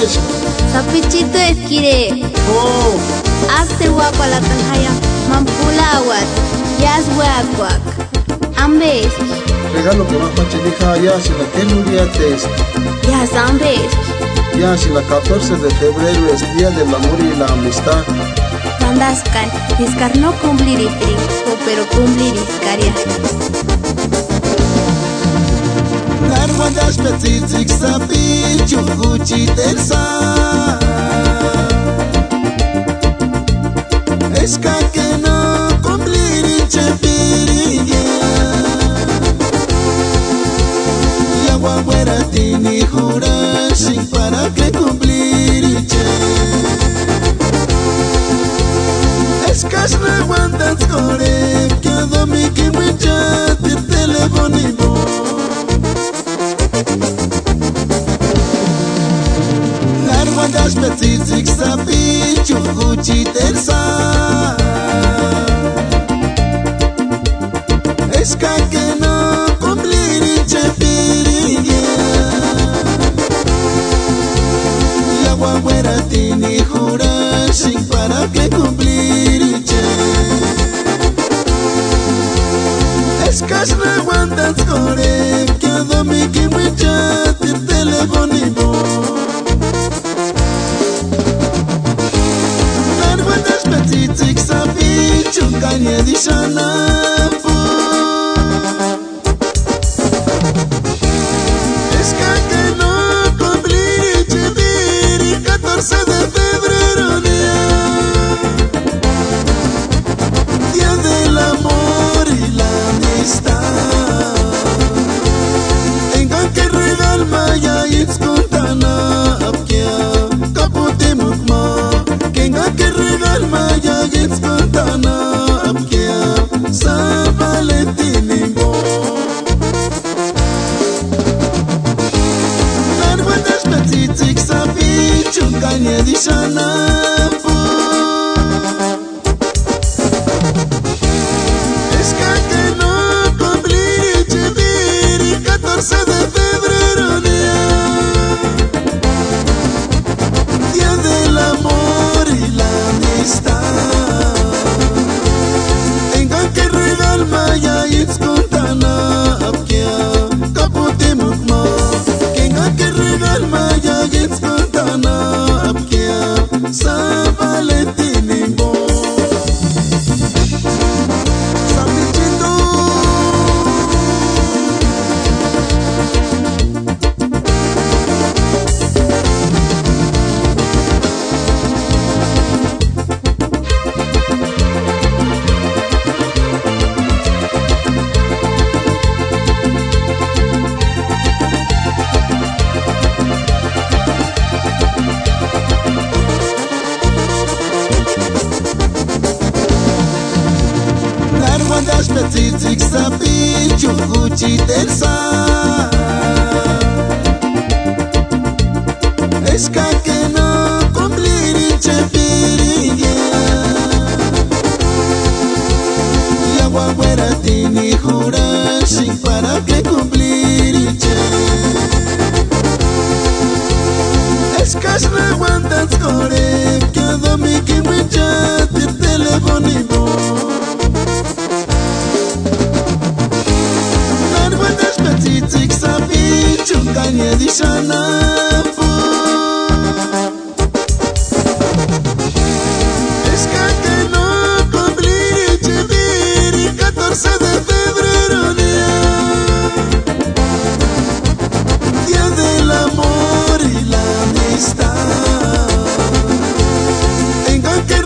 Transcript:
es? Sapichito esquire. Oh, After wapala tanhaya. Mampulawat. Yas wakwak. Ambes. regalo que más pachenija ya si la que un día test. Yas ambes. Ya si la 14 de febrero es día del amor y la amistad. Mandaskan. Discar no cumplir pero cumplir iscaria. Narwandas petitik sapi chuguchi tersa Esca que no cumplir chepiriye Y agua fuera tini jura sin para que cumplir che Escas narwandas core que domi que mucha tir teléfono y Narwandas petitik sapi chuguchi tersa Esca que no cumplir chepiriye Y agua fuera tini jura sin para que cumplir che Escas narwandas core que domi que mucha tir teléfono y Petitik sapi chunganya di sana pu Esca que no cumplir chiviri 14 de febrero Día del amor y la amistad Tengo que regal maya y escontana apkia Kaputi mukma Tengo que regal maya y escontana apkia Sa Valentinimbo Narwandas petitik sapi chunganya di sana pu Esca que no cumplir chiviri 14 de febrero Día del amor y la amistad Tengo que regal maya y escontana apkia Kaputi mukma Tengo que regal maya y escontana apkia Sa Valentinimbo Sapichito Narwandas petitik sapi chuguchi tersa Esca que no cumplir chepiriye Y agua fuera tini jura sin para que cumplir che Escas narwandas core que domi que mucha tir teléfono y Narwandas petitik sapi chunganya di sana pu Esca que no cumplir chiviri 14 de febrero Día del amor y la amistad Tengo que